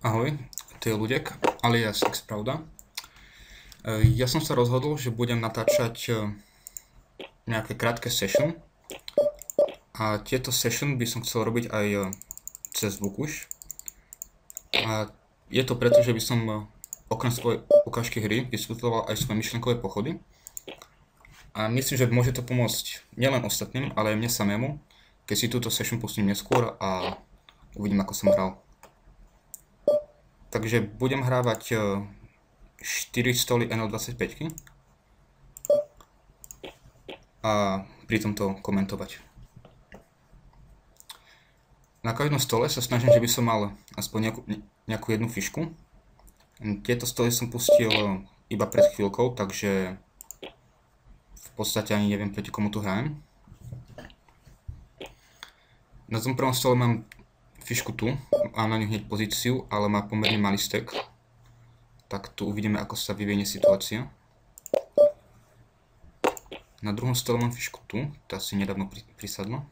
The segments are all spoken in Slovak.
Ahoj, to je Ľudek, alias Xpravda. Ja som sa rozhodol, že budem natáčať nejaké krátke session a tieto session by som chcel robiť aj cez zvuk už. A je to preto, že by som okrem svojej ukážky hry vysvetľoval aj svoje myšlenkové pochody. A myslím, že môže to pomôcť nielen ostatným, ale aj mne samému, keď si túto session pustím neskôr a uvidím, ako som hral. Takže budem hrávať 4 stoly NL25 a pri tomto komentovať. Na každom stole sa snažím, že by som mal aspoň nejakú jednu fišku. Tieto stoly som pustil iba pred chvíľkou, takže v podstate ani neviem, proti komu tu hrajem. Na tom prvom stole mám fišku tu, mám na ňu hneď pozíciu, ale má pomerne malý stack. Tak tu uvidíme, ako sa vyvinie situácia. Na druhom stole mám fišku tu, tá si nedávno prisadla.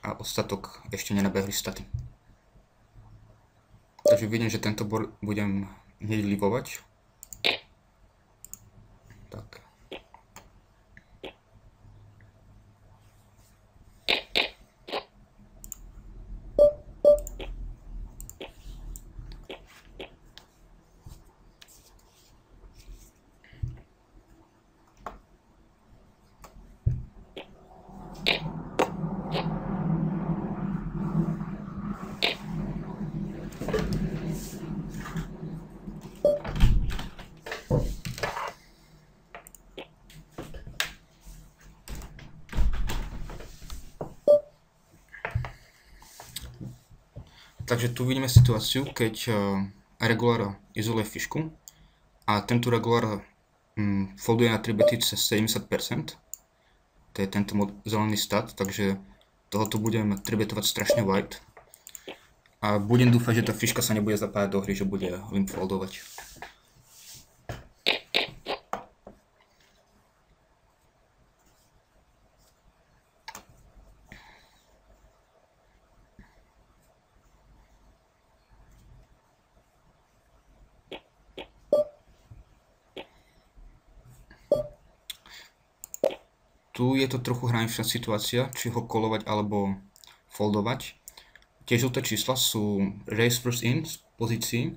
A ostatok ešte nenabehli staty. Takže vidím, že tento board budem hneď livovať. Tak. Takže tu vidíme situáciu, keď regular izoluje fišku a tento regular folduje na 3 bety cez 70%. To je tento zelený stat, takže tohoto budem 3 betovať strašne wide. A budem dúfať, že tá fiška sa nebude zapájať do hry, že bude limp foldovať. Tu je to trochu hraničná situácia, či ho kolovať alebo foldovať. Tie žlté čísla sú raise first in z pozícií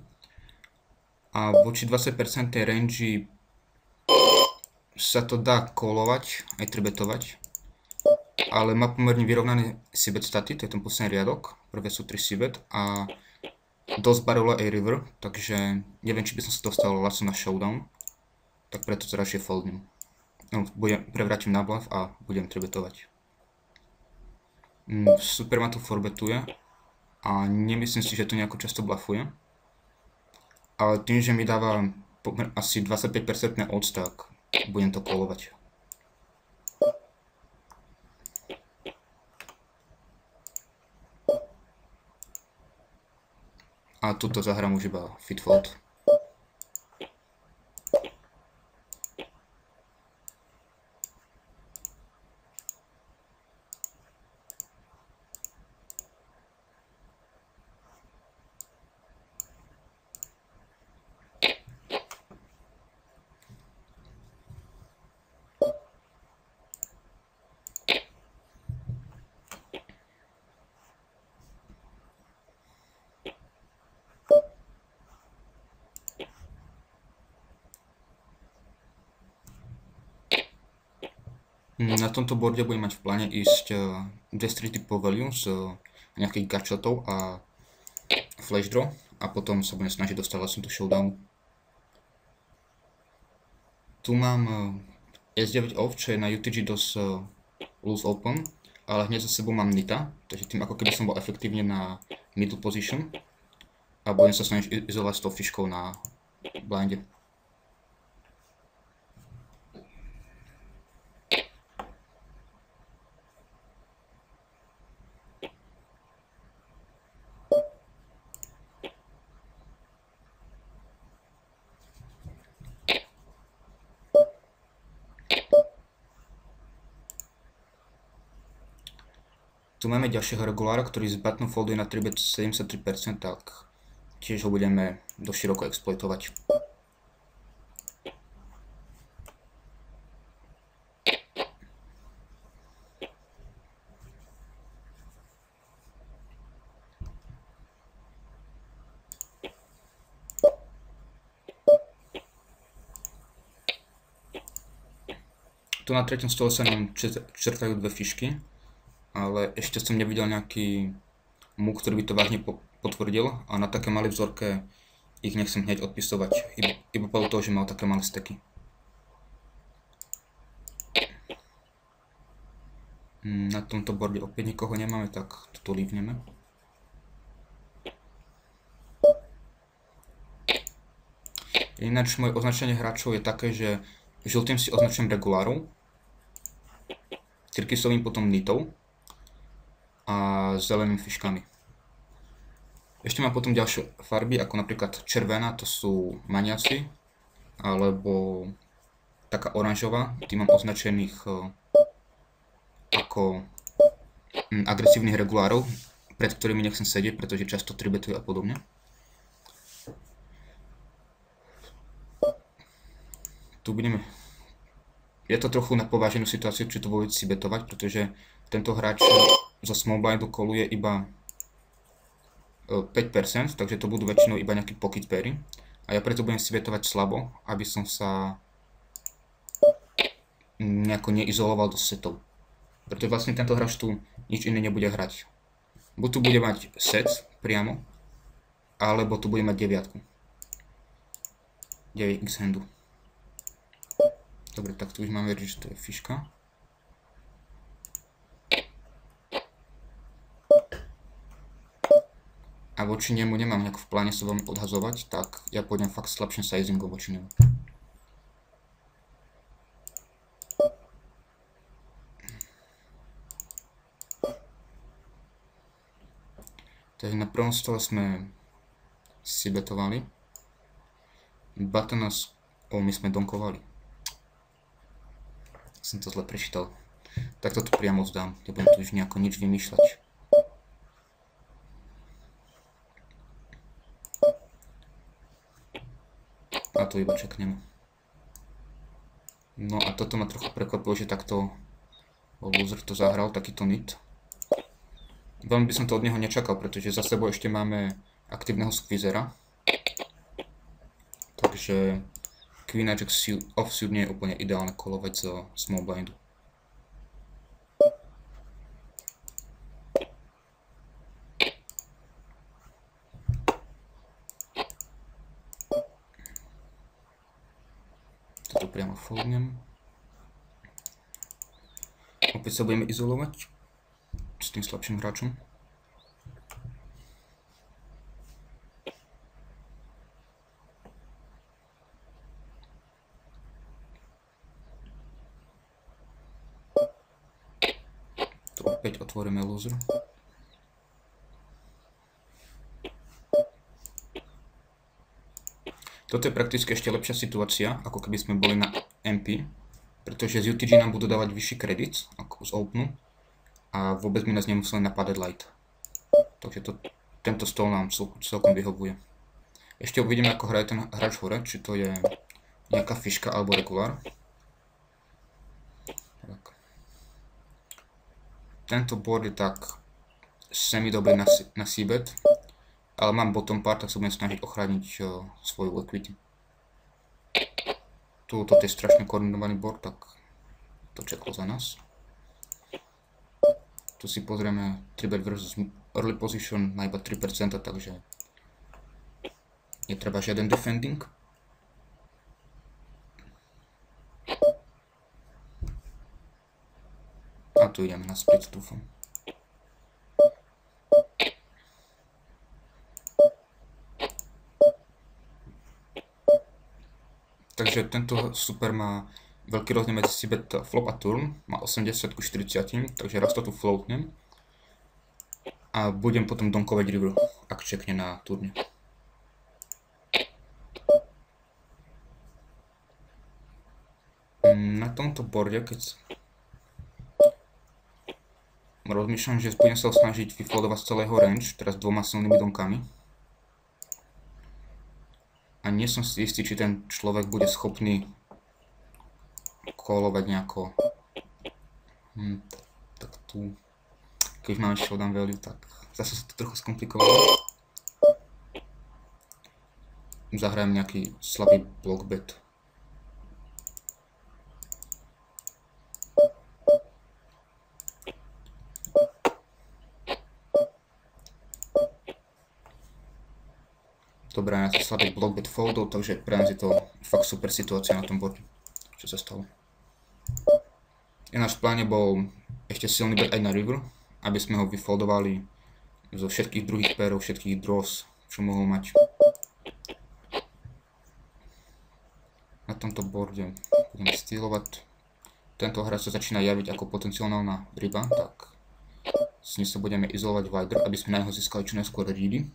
a voči 20% range sa to dá kolovať, aj tribetovať, ale má pomerne vyrovnané sibet staty, to je ten posledný riadok, prvé sú 3 sibet a dosť barrela a river, takže neviem, či by som sa dostal lacno na showdown, tak preto to radšej foldnem. Prevrátim na bluff a budem tribetovať. Super ma tu forbetuje a nemyslím si, že to nejako často bluffuje. Ale tým, že mi dáva asi 25% odds, tak budem to kolovať. A tuto zahrám už iba fit fold. Na tomto boarde budem mať v pláne ísť destructive value z nejakých gachotov a flash draw a potom sa budem snažiť dostať vlastne do showdownu. Tu mám S9 off, čo je na UTG dosť loose open, ale hneď za sebou mám Nita, takže tým ako keby som bol efektívne na middle position a budem sa snažiť izolovať s tou fiškou na blinde. Tu máme ďalšieho regulára, ktorý z button folduje na 3bet 73%, tak tiež ho budeme doširoko exploitovať. Tu na treťom stole sa nám čertajú dve fišky, ale ešte som nevidel nejaký move, ktorý by to vážne potvrdil a na také malé vzorke ich nechcem hneď odpisovať, iba podľa toho, že mal také malé steky. Na tomto borde opäť nikoho nemáme, tak toto líbneme. Ináč moje označenie hráčov je také, že žltým si označujem regulárov, tyrkysovým potom nitov a zeleným fiškami. Ešte mám potom ďalšie farby, ako napríklad červená, to sú maniaci, alebo taká oranžová, tým mám označených ako agresívnych regulárov, pred ktorými nechcem sedieť, pretože často tribetujú a podobne. Tu budeme... Je to trochu na pováženú situáciu, či to vôbec si betovať, pretože tento hráč zo small blindu koluje iba 5%, takže to budú väčšinou iba nejaké pocket pairy. A ja preto budem si betovať slabo, aby som sa nejako neizoloval do setov. Pretože vlastne tento hráč tu nič iné nebude hrať. Buď tu bude mať set priamo, alebo tu bude mať 9. 9x handu. Dobre, tak tu už máme veriť, že to je fiška. A voči nemu nemám nejak v pláne sa veľmi odhazovať, tak ja pôjdem fakt slabším sizingom voči nemu. Takže na prvom stole sme si betovali. Button my sme donkovali. Som to zle prečítal. Tak to tu priamo zdám, nebudem tu už nejako nič vymýšľať. A to iba čeknem. No a toto ma trochu prekvapilo, že takto loser to zahral, takýto nit. Veľmi by som to od neho nečakal, pretože za sebou ešte máme aktívneho squeezera. Takže Queen Jack offsuit nie je úplne ideálne kolovať zo small blindu. Toto priamo foldnem. Opäť sa budeme izolovať s tým slabším hráčom. Opäť otvoríme loser. Toto je prakticky ešte lepšia situácia, ako keby sme boli na MP, pretože z UTG nám budú dávať vyšší kredit ako z Openu a vôbec by nás nemuseli napadať light. Takže tento stôl nám celkom vyhovuje. Ešte uvidíme, ako hraje ten hráč hore, či to je nejaká fiška alebo regulár. Tak. Tento board je tak semi dobrý na c-bet, ale mám bottom part, tak sa budem snažiť ochrániť svoju equity. Toto je strašne koordinovaný board, tak to čeklo za nás. Tu si pozrieme 3bet versus early position na iba 3%, takže netreba žiaden defending. A tu ideme na split, dúfam. Takže tento super má veľký rozdiel medzi c-bet flop a turn, má 80:40, takže raz to tu floatnem a budem potom donkovať river, ak čekne na turne. Na tomto borde, keď rozmýšľam, že budem sa snažiť vyfoldovať z celého range, teraz dvoma silnými domkami. A nie som si istý, či ten človek bude schopný kolovať nejako. Tak tu, keď máme showdown value, tak zase sa to trochu skomplikovalo. Zahrajem nejaký slabý block bet. Dobre, ja som slabý block bet foldov, takže pre nás je to fakt super situácia na tom borde, čo sa stalo. Náš plán bol ešte silný bet aj na river, aby sme ho vyfoldovali zo všetkých druhých pérov, všetkých draws, čo mohol mať. Na tomto borde budem stylovať. Tento hráč sa začína javiť ako potenciálna ryba, tak s ním sa budeme izolovať wider, aby sme na neho získali čo najskôr ready.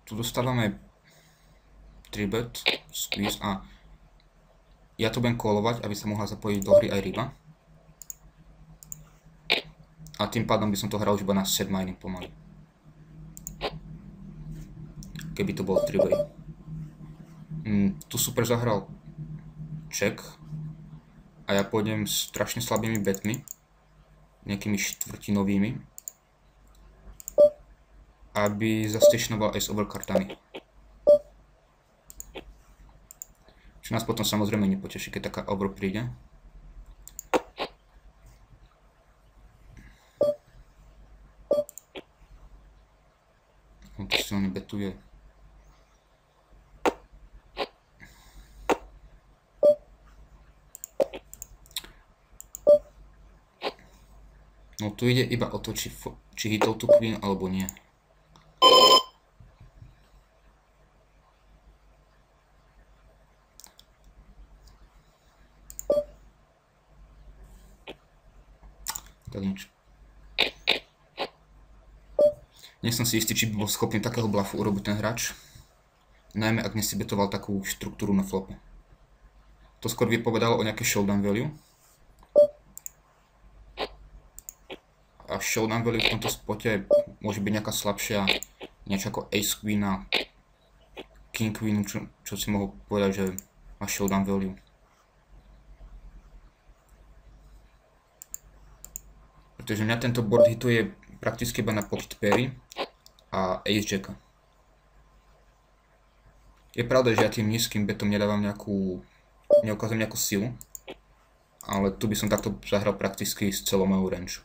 Tu dostávame 3-bet, squeeze a ja to budem callovať, aby sa mohla zapojiť do hry aj ryba. A tým pádom by som to hral už iba na set mining pomaly. Keby to bol 3-way. Tu super zahral check a ja pôjdem s strašne slabými betmi, nejakými štvrtinovými, aby zastečnoval ace over kartami. Čo nás potom samozrejme nepoteší, keď taká over príde. On to silne betuje. No tu ide iba o to, či hitol tú queen alebo nie. Tak nič. Nie som si istý, či by bol schopný takého bluffu urobiť ten hráč. Najmä ak nesibetoval takú štruktúru na flope. To skôr vypovedalo o nejaké showdown value. A showdown value v tomto spote môže byť nejaká slabšia, niečo ako ace queen a king queen, čo si mohol povedať, že má showdown value. Pretože mňa tento board hituje prakticky iba na pocket pairy a ace jacka. Je pravda, že ja tým nízkym betom nedávam neukazujem nejakú silu, ale tu by som takto zahral prakticky s celou mojou range.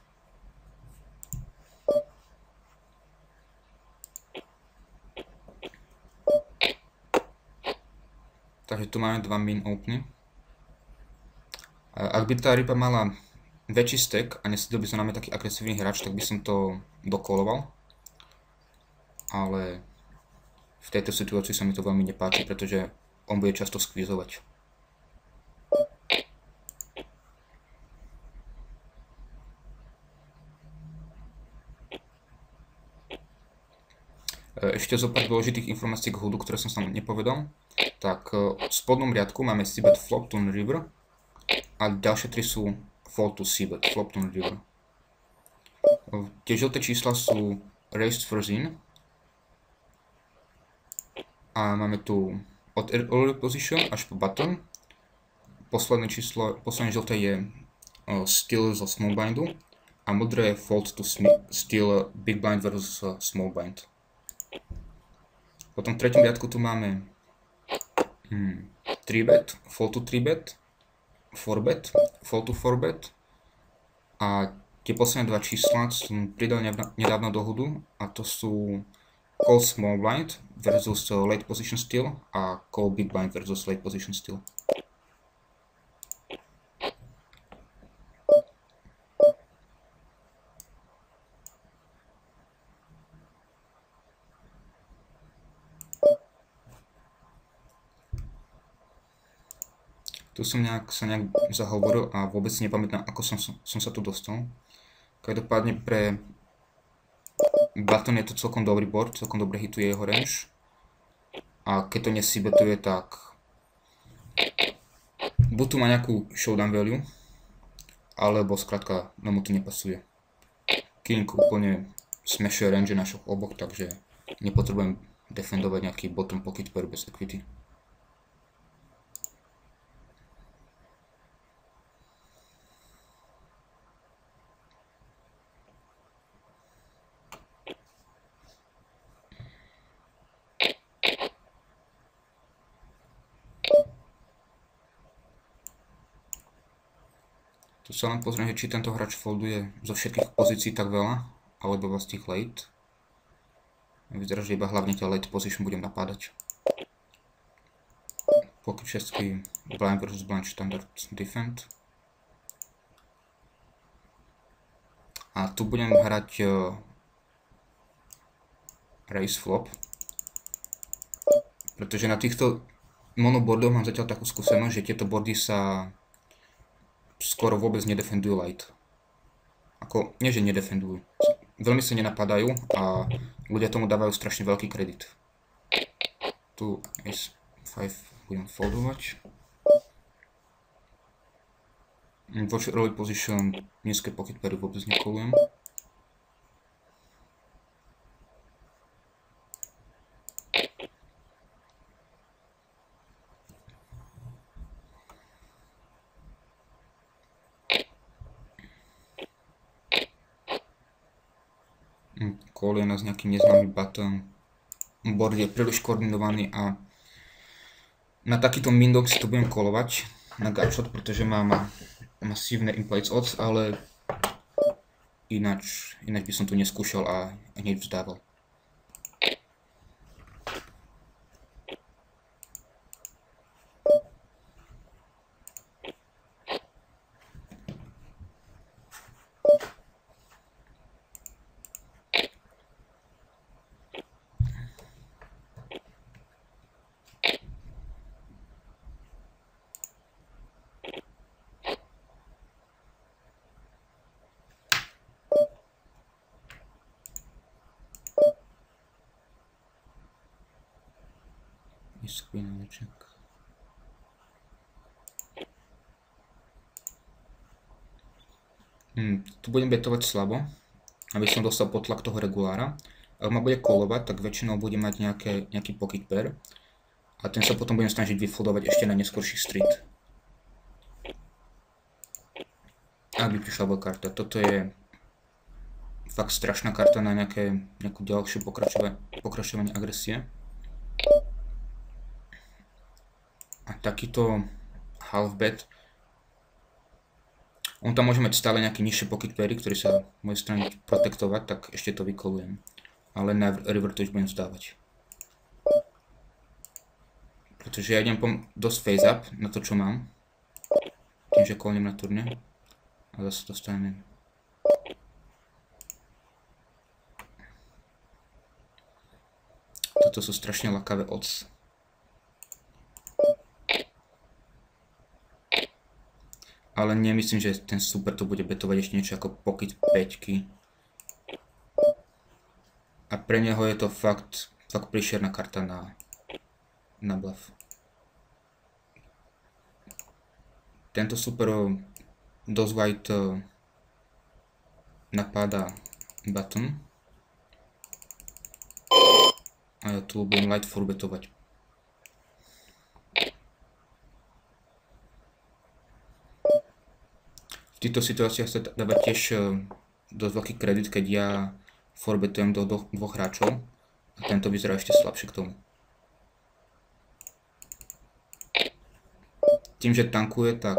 Takže tu máme dva min openy. Ak by tá ryba mala väčší stack a nesedel by som na mňa taký agresívny hráč, tak by som to dokoloval. Ale v tejto situácii sa mi to veľmi nepáči, pretože on bude často skvízovať. Ešte zo pár dôležitých informácií k hoodu, ktoré som sa nepovedal. Tak v spodnom riadku máme c-bet, flop, turn, river a ďalšie tri sú fold to c-bet, flop, turn, river. Tie žlté čísla sú raised first in a máme tu od early position až po button. Posledné žlté je steal zo small blindu a modré je fold to steal big blind versus small blind. Potom v treťom riadku tu máme 3-bet, fold to 3-bet, 4-bet, fold to 4-bet a tie posledné dva čísla som pridal nedávno do hoodu a to sú call small blind versus late position steal a call big blind versus late position steal. Tu som sa nejak zahovoril a vôbec si nepamätám, ako som sa tu dostal. Každopádne pre button je to celkom dobrý board, celkom dobre hituje jeho range. A keď to nesibetuje, tak buď tu má nejakú showdown value, alebo skrátka nám mu to nepasuje. King úplne smashuje range našich oboch, takže nepotrebujem defendovať nejaký bottom pocket pair bez equity. Tu sa len pozriem, či tento hráč folduje zo všetkých pozícií tak veľa, alebo z tých late. Vyzerá, že iba hlavne tie late position budem napádať. Pocket šestky, blind versus blind standard defend. A tu budem hrať raise flop. Pretože na týchto monoboardoch mám zatiaľ takú skúsenosť, že tieto boardy sa skoro vôbec nedefendujú light. Ako, nie že nedefendujú. Veľmi sa nenapadajú a ľudia tomu dávajú strašne veľký kredit. Tu Ace 5 budem foldovať. Voči early position nízke pocket pairy vôbec nekolujem. Call je nás nejaký neznámy button. Board je príliš koordinovaný a na takýto mindok si to budem kolovať na gutshot, pretože má masívne in-place odds, ale ináč by som tu neskúšal a hneď vzdával. Tu budem betovať slabo, aby som dostal pod tlak toho regulára. Ak ma bude kolovať, tak väčšinou bude mať nejaký pocket pair a ten sa potom budem snažiť vyfoldovať ešte na neskorší street. Aby prišla veľká karta. Toto je fakt strašná karta na nejakú ďalšiu pokračovanie agresie. A takýto half bet, on tam môže mať stále nejaký nižší pocket pairy, ktorý sa môže strane protektovať, tak ešte to vykolujem. Ale na river to už budem vzdávať. Pretože ja idem dosť face up na to, čo mám. Tým, že kolnem na turne. A zase dostanem. Toto sú strašne lakavé odds. Ale nemyslím, že ten super to bude betovať ešte niečo ako pocket 5. A pre neho je to fakt príšerná karta na bluff. Tento super dosť white napáda button. A ja tu budem light for betovať. V týchto situáciách sa dáva tiež dosť veľký kredit, keď ja forbetujem do dvoch hráčov a tento vyzerá ešte slabšie k tomu. Tým, že tankuje, tak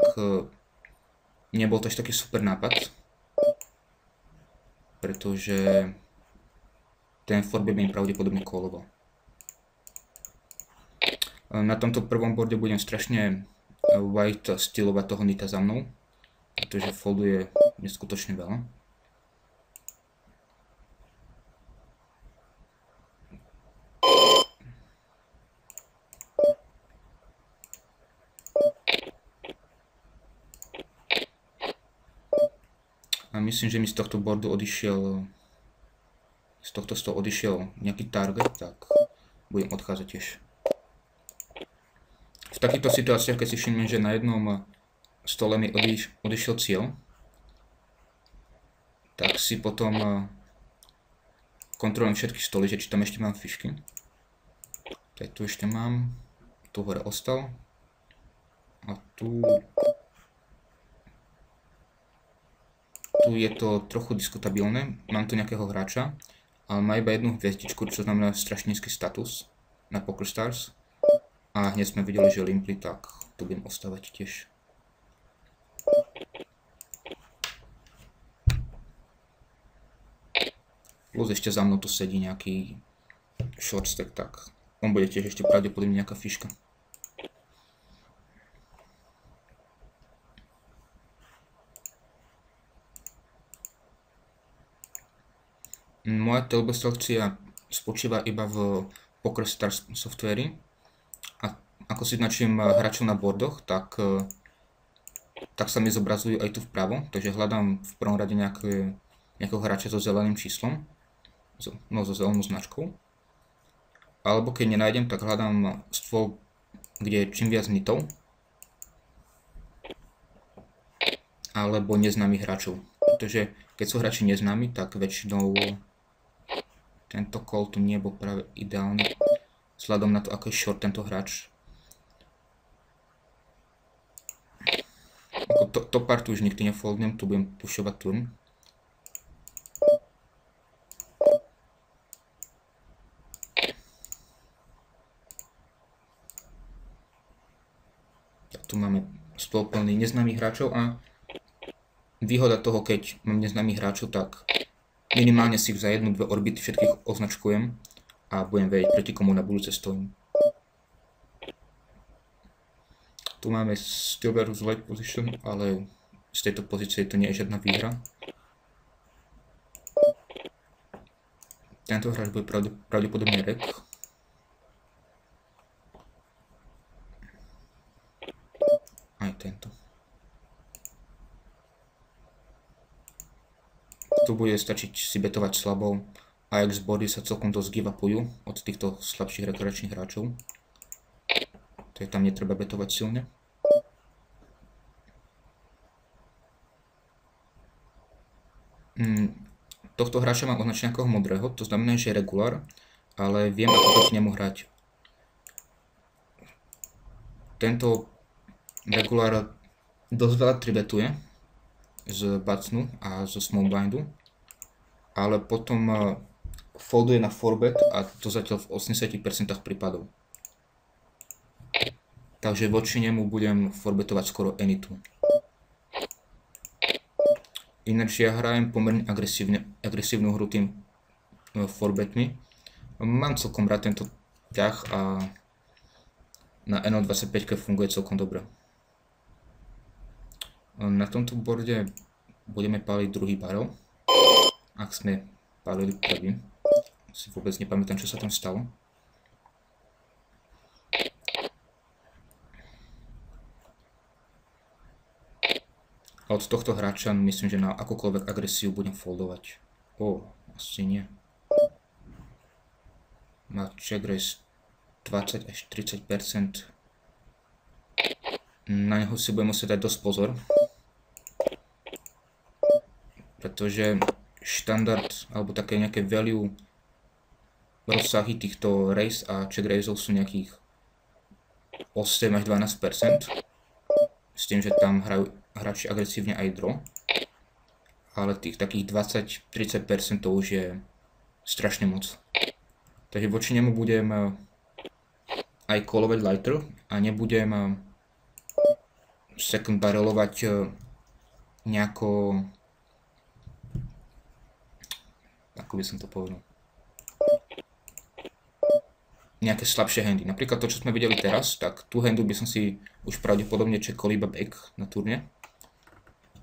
nebol to až taký super nápad, pretože ten forbe by mi pravdepodobne koloval. Na tomto prvom boarde budem strašne white stylovať toho nita za mnou, pretože folduje neskutočne veľa. A myslím, že mi z tohto boardu odišiel nejaký target, tak budem odchádzať tiež. V takýchto situáciách, keď si všimnem, že na jednom stole mi odišiel cieľ, tak si potom kontrolujem všetky stoly, že či tam ešte mám fišky. Tak tu ešte mám, tu hore ostal. A tu je to trochu diskutabilné, mám tu nejakého hráča, ale má iba jednu hviezdičku, čo znamená strašne nízky status na PokerStars. A hneď sme videli, že Limply, tak tu budem ostávať tiež. Plus ešte za mnou tu sedí nejaký short stack, tak on bude tiež ešte pravdepodobne nejaká fiška. Moja telbo selekcia spočíva iba v PokerStars softvéri. A ako si značím hráčov na bordoch, tak sa mi zobrazujú aj tu vpravo. Takže hľadám v prvom rade nejakého hráča so zeleným číslom, so zelenou značkou. Alebo keď nenájdem, tak hľadám stôl, kde je čím viac nitov. Alebo neznámych hráčov. Pretože keď sú hráči neznámi, tak väčšinou tento call tu nebol práve ideálny. Vzhľadom na to, ako je short tento hráč. Top partu už nikdy nefoldnem, tu budem pušovať turn. Tu máme stôl plný neznámych hráčov a výhoda toho, keď mám neznámych hráčov, tak minimálne si za 1-2 orbity všetkých označkujem a budem vedieť, proti komu na budúce stojím. Tu máme still versus late position, ale z tejto pozície to nie je žiadna výhra. Tento hráč bude pravdepodobne rek. Aj tento. Tu bude stačiť si betovať slabou. Ajax body sa celkom dosť give upujú od týchto slabších rekreačných hráčov. Takže tam netreba betovať silne. Tohto hráča mám označeného ako modrého, to znamená, že je regular, ale viem, ako proti nemu hrať. Tento regular dosť veľa tribetuje z bacnu a zo small blindu, ale potom folduje na 4bet a to zatiaľ v 80% prípadov. Takže voči nemu budem 4betovať skoro anytu. Ináč ja hrajem pomerne agresívnu hru tým 4betmi. Mám celkom rád tento ťah a na NO25 funguje celkom dobre. Na tomto borde budeme páliť druhý barrel, ak sme pálili prvý. Si vôbec nepamätám, čo sa tam stalo. A od tohto hráča myslím, že na akúkoľvek agresiu budem foldovať. Asi nie. Má check raise 20 až 30%. Na neho si budem musieť dať dosť pozor. Pretože štandard, alebo také nejaké value rozsahy týchto raise a check raiseov sú nejakých 8 až 12%. S tým, že tam hrajú hráči agresívne aj draw. Ale tých takých 20-30% to už je strašne moc. Takže voči nemu budem aj callovať lighter a nebudem second barrelovať nejako, ako by som to povedal, nejaké slabšie handy. Napríklad to, čo sme videli teraz, tak tú handu by som si už pravdepodobne čekol iba back na turne.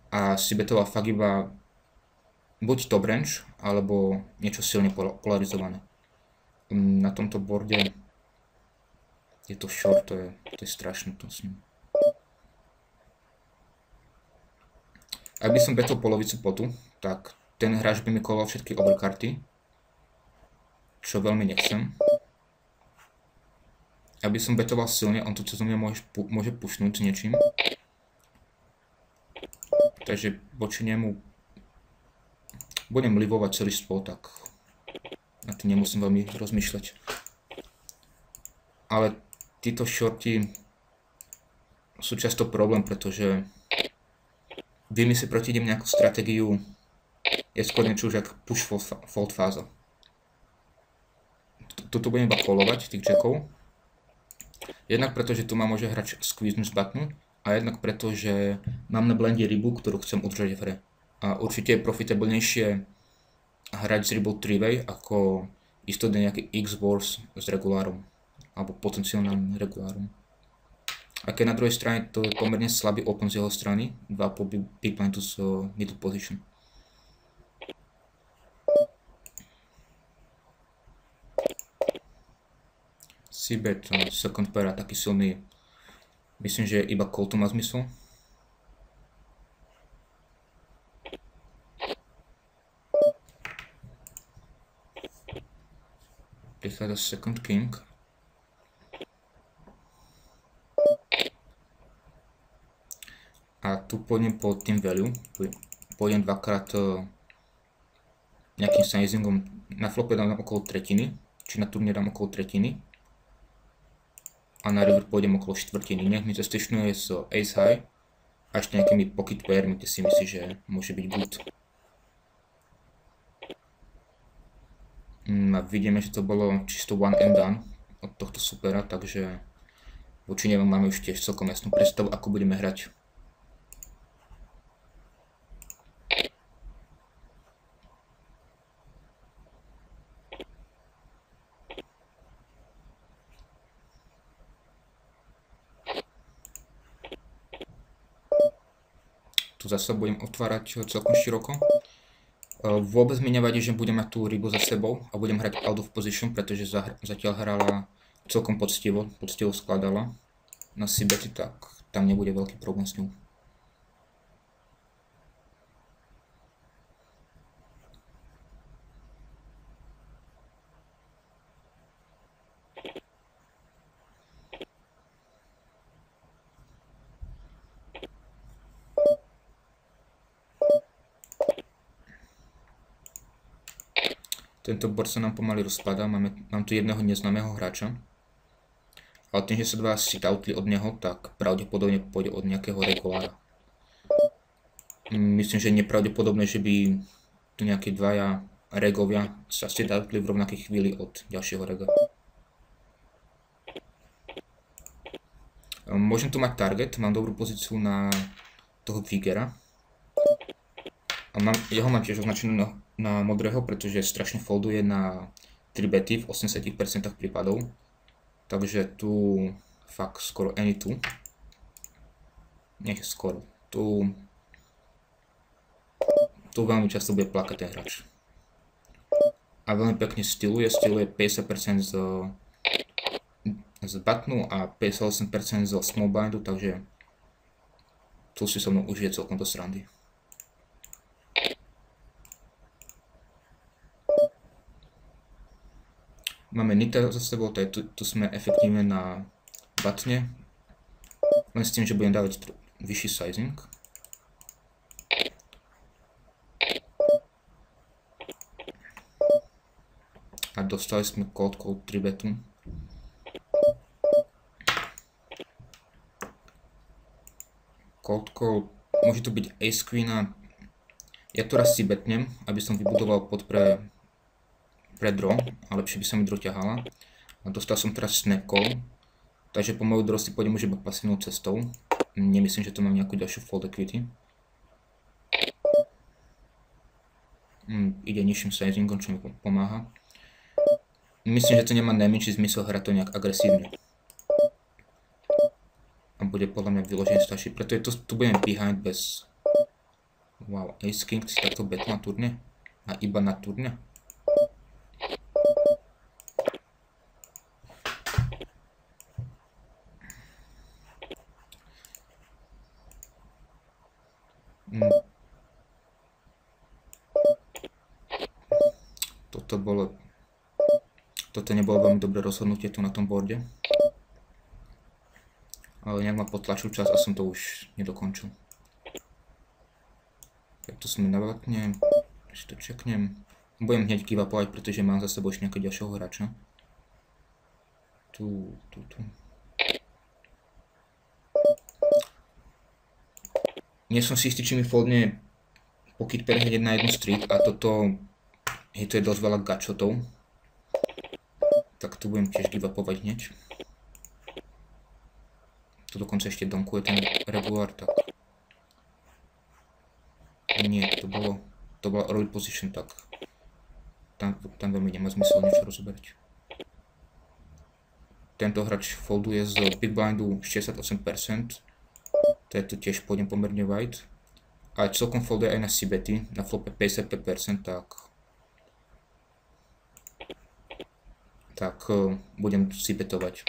A si betoval fakt iba buď top range, alebo niečo silne polarizované. Na tomto borde je to short, to je strašné to s ním. Ak by som betol polovicu potu, tak ten hráč by mi koloval všetky overkarty, čo veľmi nechcem. Aby som betoval silne, on tu cez mňa môže pušnúť s niečím. Takže voči nemu budem livovať celý stôl, tak na to nemusím veľmi rozmýšľať. Ale títo shorty sú často problém, pretože vy si proti nim nejakú stratégiu, je skôr niečo už ako push fold fáza. Tuto budem iba callovať tých jackov. Jednak preto, že tu ma môže hráč squeeze z button, a jednak preto, že mám na blende rybu, ktorú chcem udržať v hre. A určite je profitabilnejšie hrať s rybou 3-way ako istotne nejaký X-Wars s regulárom, alebo potenciálnym regulárom. A keď na druhej strane to je pomerne slabý open z jeho strany, 2,5 big blind to middle position. C-bet, second pair, taký silný, myslím, že iba call to má zmysel. Prichádza second king. A tu pôjdem po team value, pôjdem dvakrát nejakým sizingom, na flope dám okolo tretiny, či na turnie dám okolo tretiny. A na river pôjdem okolo štvrtiny. Nech mi to stečnuje s ace high a ešte nejakými pocket pairmi, kde si myslí, že môže byť good. A vidíme, že to bolo čisto one and done od tohto supera, takže voči nemu máme už tiež celkom jasnú predstavu, ako budeme hrať. Tu zase budem otvárať celkom široko. Vôbec mi nevadí, že budem mať tú rybu za sebou a budem hrať out of position, pretože zatiaľ hrala celkom poctivo skladala na c-bety, tak tam nebude veľký problém s ňou. Tento board sa nám pomaly rozpadá, mám tu jedného neznámeho hráča. Ale tým, že sa dva sit-outli od neho, tak pravdepodobne pôjde od nejakého regulára. Myslím, že je nepravdepodobné, že by tu nejaké dvaja regovia sa sit-outli v rovnakej chvíli od ďalšieho rega. Môžem tu mať target, mám dobrú pozíciu na toho Vigera. A jeho mám tiež označený na modrého, pretože strašne folduje na 3 bety v 80% prípadov. Takže tu fakt skoro any tu. Nech skoro. Tu veľmi často bude plakať ten hráč. A veľmi pekne styluje 50% z buttonu a 58% zo small blindu, takže tu si so mnou užije celkom do srandy. Máme Nita za sebou, tu sme efektívne na butne, len s tým, že budem dávať vyšší sizing. A dostali sme cold call 3 betu. Cold call, môže to byť ace queen. Ja to raz si betnem, aby som vybudoval pod pre draw, a lepšie by sa mi draw ťahala. A dostal som teraz snap call, takže po moju draw si pôjdem už iba pasívnou cestou. Nemyslím, že to mám nejakú ďalšiu fold equity. Ide nižším sizingom, čo mi pomáha. Myslím, že to nemá najmenší zmysel hrať to nejak agresívne. A bude podľa mňa vyložený starší, preto tu budem behind bez... Wow, ace king si takto bet na turne? A iba na turne? Toto nebolo veľmi dobré rozhodnutie tu na tom boarde. Ale nejak ma potlačil čas a som to už nedokončil. Tak tu sme na vatne, Si to čeknem. Budem hneď give upovať, pretože mám za sebou ešte nejakého ďalšieho hráča. Tu. Nie som si istý, či mi foldne pocket pair hneď na jednu street a toto hituje dosť veľa gutshotov. Tak tu budem tiež give upovať hneď. Tu dokonca ešte donkuje ten regular, tak... Nie, to bola early position, tak... Tam veľmi nemá zmysel niečo rozoberať. Tento hráč folduje z big blindu 68%. To je tu tiež pôjdem pomerne wide. A celkom folduje aj na c-bety, na flope 55%, tak budem c-betovať.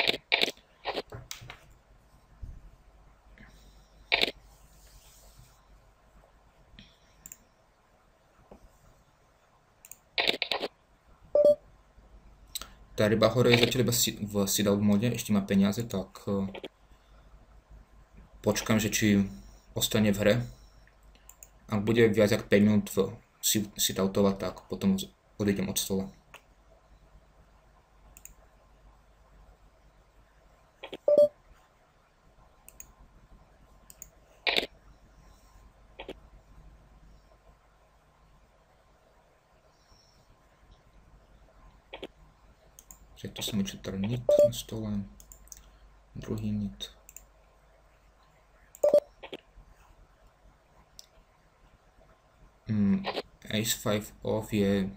Tá ryba hore je zatiaľ iba v sit-out mode, ešte má peniaze, tak počkám, že či ostane v hre. Ak bude viac ako 5 minút sit-outovať, tak potom odídem od stola. Tu som vyčítal nit na stole, druhý nit. Ace 5 off je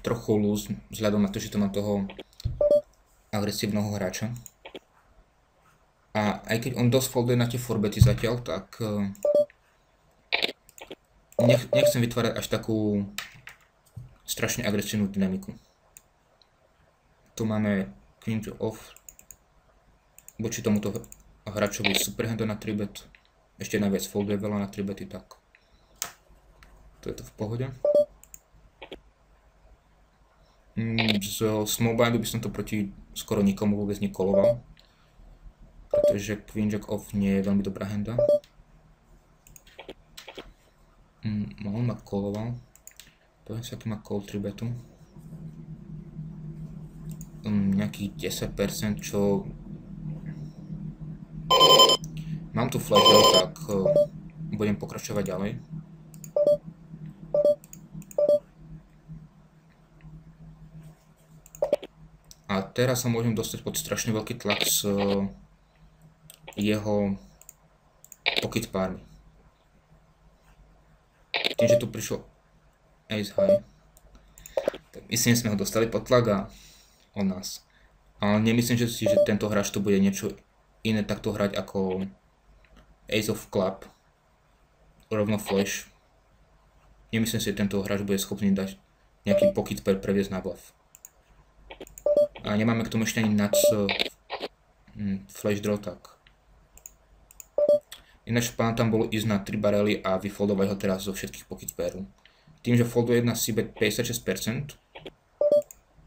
trochu loose vzhľadom na to, že to mám toho agresívneho hráča. A aj keď on dosť folduje na tie 4-bety zatiaľ, tak nechcem vytvárať až takú strašne agresívnu dynamiku. Tu máme queen to off voči tomuto hráčovi superhanda na 3-bet. Ešte najviac folduje veľa na 3-bety, tak to je to v pohode. Z small blindu by som to proti skoro nikomu vôbec nekoloval, pretože queen jack off nie je veľmi dobrá handa. On ma koloval. Poviem si, aký má call 3-betu. Nejakých 10%, čo... Mám tu flash draw, tak budem pokračovať ďalej. A teraz sa môžem dostať pod strašne veľký tlak s jeho pocket pármi. Tým, že tu prišiel ace high, tak myslím, že sme ho dostali pod tlak a od nás. Ale nemyslím si, že tento hráč to bude niečo iné takto hrať ako ace of club, rovno flash. Nemyslím si, že tento hráč bude schopný dať nejaký pocket pair previesť na bluff. A nemáme k tomu ešte ani nuts flash draw, tak. Ináč plán tam bol ísť na 3 barely a vyfoldovať ho teraz zo všetkých pocket pairov. Tým, že folduje jedna c-bet 56%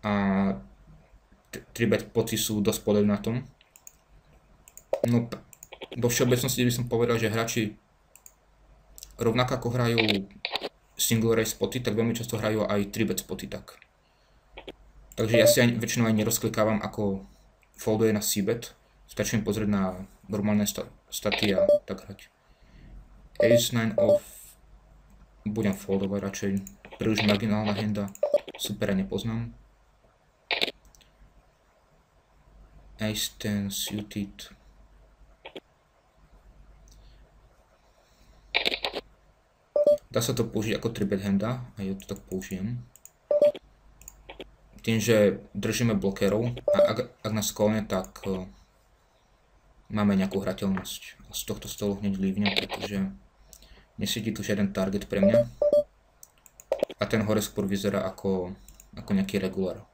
a 3-bet poty sú dosť podobné na tom. No, vo všeobecnosti by som povedal, že hráči rovnako ako hrajú single raise spoty, tak veľmi často hrajú aj 3-bet spoty tak. Takže ja si väčšinou aj nerozklikávam, ako folduje na c-bet. Stačí mi pozrieť na normálne staty a tak hrať. Ace 9 off budem foldovať radšej. Príliš marginálna henda, supera nepoznám. Ace 10 suited. Dá sa to použiť ako 3-bet handa a ja to tak použijem. Tým, že držíme blokerov a ak nás kolne, tak máme nejakú hrateľnosť. Z tohto stolu hneď lívnem, pretože nesedí tu žiaden target pre mňa. A ten hore skôr vyzerá ako nejaký regular.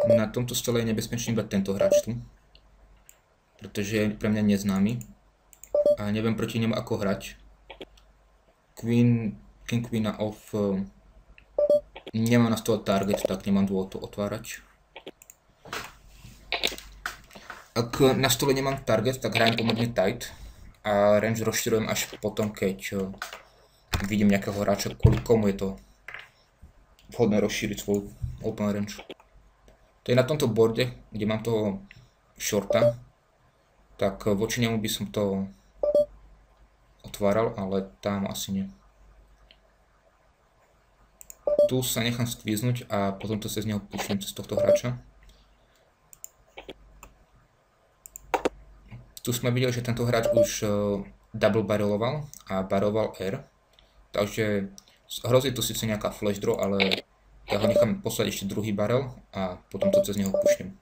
Na tomto stole je nebezpečný iba tento hráč tu, pretože je pre mňa neznámy a neviem proti nemu ako hrať. King Queena off Nemám na stole target, tak nemám dôvod to otvárať. Ak na stole nemám target, tak hrajem pomerne tight a range rozširujem až potom, keď vidím nejakého hráča, kvôli komu je to vhodné rozšíriť svoj open range. To je na tomto boarde, kde mám toho shorta, tak voči nemu by som to otváral, ale tam asi nie. Tu sa nechám skvíznúť a potom to sa z neho púšnem cez tohto hráča. Tu sme videli, že tento hráč už double barreloval a barreloval R. Takže hrozí tu síce nejaká flash draw, ale ja ho nechám poslať ešte druhý barrel a potom to cez neho púšnem.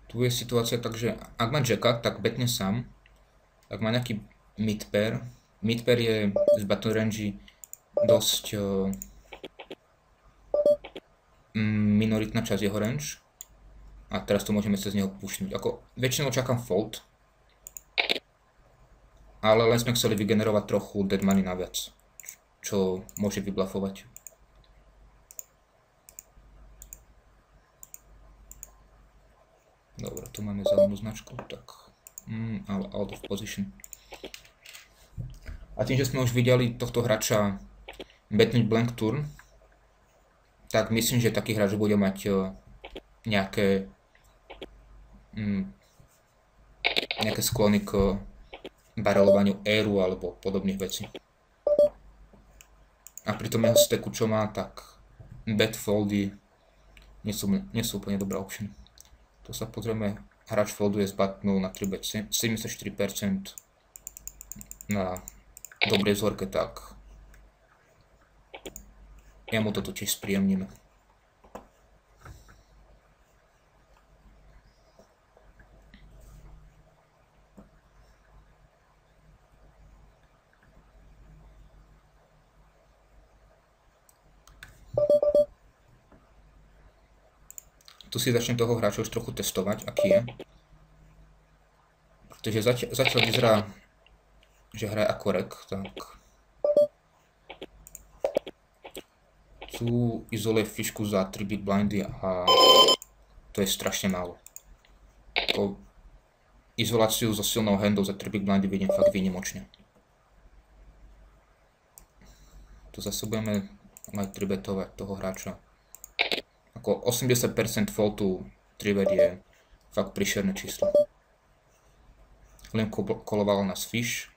Tu je situácia tak, že ak má jacka, tak betne sám. Ak má nejaký mid pair je z button range dosť minoritná časť jeho range. A teraz to môžeme cez neho pušnúť. Ako väčšinou čakám fold. Ale len sme chceli vygenerovať trochu dead money naviac. Čo môže vyblafovať. Dobre, tu máme zelenú značku, tak ale out of position. A tým, že sme už videli tohto hráča betnúť blank turn, tak myslím, že taký hráč bude mať nejaké sklony k barelovaniu éru alebo podobných vecí. A pri tom jeho stacku, čo má, tak bet foldy nie sú úplne dobrá option. Tu sa pozrieme, hráč folduje z buttonu na 3bet 74% na dobrej vzorke, tak ja mu toto tiež spríjemníme. Tu si začnem toho hráča už trochu testovať, aký je. Pretože zatiaľ vyzerá, že hraje ako rek, tak tu izoluje fišku za 3 big blindy a to je strašne málo. Izoláciu so silnou handou za 3 big blindy vidím fakt výnimočne. Tu zase budeme aj 3betovať toho hráča. Ako 80% faultu 3bet je fakt príšerné číslo. Len koloval nás fish.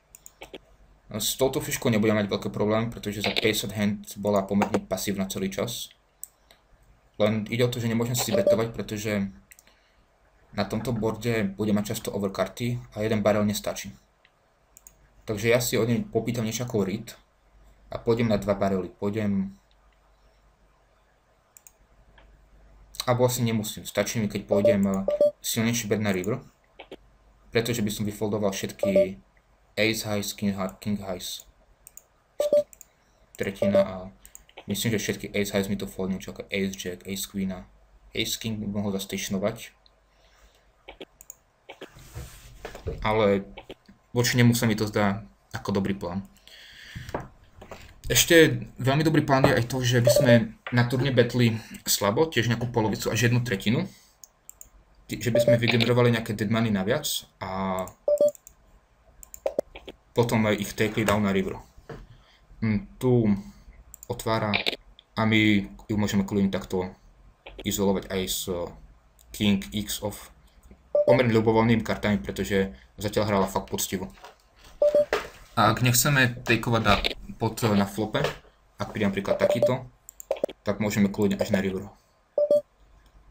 S touto fiškou nebudem mať veľký problém, pretože za 50 hand bola pomerne pasívna celý čas. Len ide o to, že nemôžem si betovať, pretože na tomto boarde bude mať často overcarty a jeden barrel nestačí. Takže ja si od nej popýtam niečo ako read a pôjdem na 2 barely. Alebo asi nemusím, stačí mi, keď pôjdem silnejší bet na river, pretože by som vyfoldoval všetky ace highs, king highs, tretina a myslím, že všetky ace highs mi to foldnú, čo ako ace jack, ace queen a ace king by mohol zastationovať. Ale voči nemu sa mi to zdá ako dobrý plán. Ešte veľmi dobrý plán je aj to, že by sme na turne betli slabo, tiež nejakú polovicu až 1/3. Že by sme vygenerovali nejaké dead money naviac a potom aj ich takeli down na river. Tu otvára a my ju môžeme kľudne takto izolovať aj s king x off pomerne ľubovoľnými kartami, pretože zatiaľ hrala fakt poctivo. A ak nechceme takeovať na flope, ak príde napríklad takýto, tak môžeme kľudne až na river.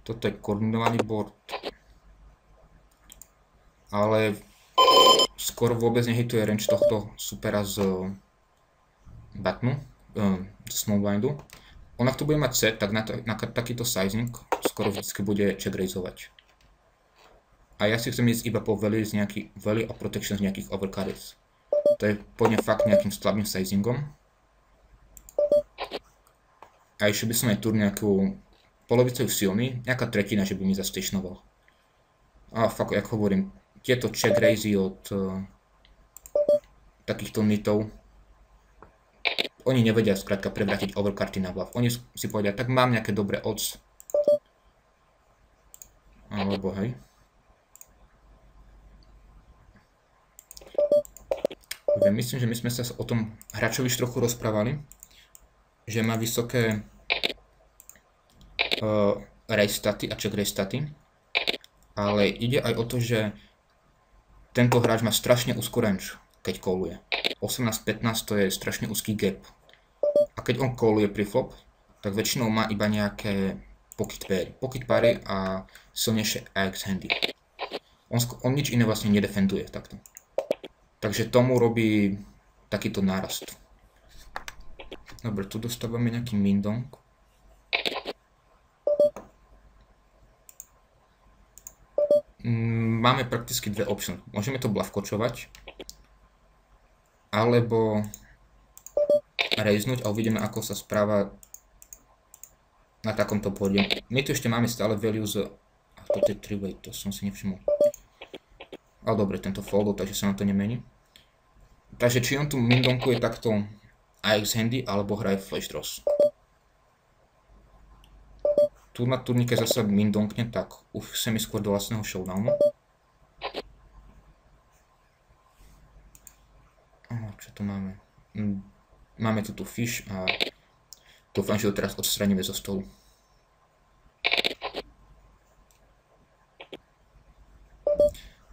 Toto je koordinovaný board, ale skoro vôbec nehituje range tohto supera z buttonu, small blindu. On ak to bude mať set, tak na takýto sizing skoro vždy bude check raisovať. A ja si chcem ísť iba po value a protection z nejakých overcards. To je poďme fakt nejakým slabým sizingom. A ešte by som aj turn nejakú polovicou silný, nejaká tretina, že by mi zastationoval. A fakt, jak hovorím, tieto check raisey od takýchto nitov, oni nevedia skrátka prevrátiť overcardy na bluff. Oni si povedia, tak mám nejaké dobré odds. Alebo hej. Myslím, že my sme sa o tom hráčovi už trochu rozprávali, že má vysoké raise staty a check raise staty, ale ide aj o to, že tento hráč má strašne úzku range, keď calluje. 18-15 to je strašne úzký gap. A keď on calluje pri flop, tak väčšinou má iba nejaké pocket pairy a silnejšie ace handy. On nič iné vlastne nedefenduje takto. Takže tomu robí takýto nárast. Dobre, tu dostávame nejaký mindong. Máme prakticky dve opcie. Môžeme to bluffkočovať, alebo raiznúť a uvidíme, ako sa správa na takomto boarde. My tu ešte máme stále value z... A toto je 3-way, to som si nevšimol. Ale dobre, tento foldol, takže sa na to nemení. Takže či on tu mindonkuje takto AX handy, alebo hraje flash draws. Tu na turnike zase mindonkne, tak už sa mi skôr do vlastného showdownu. Čo tu máme? Máme tu fish a dúfam, že ho teraz odstraníme zo stolu.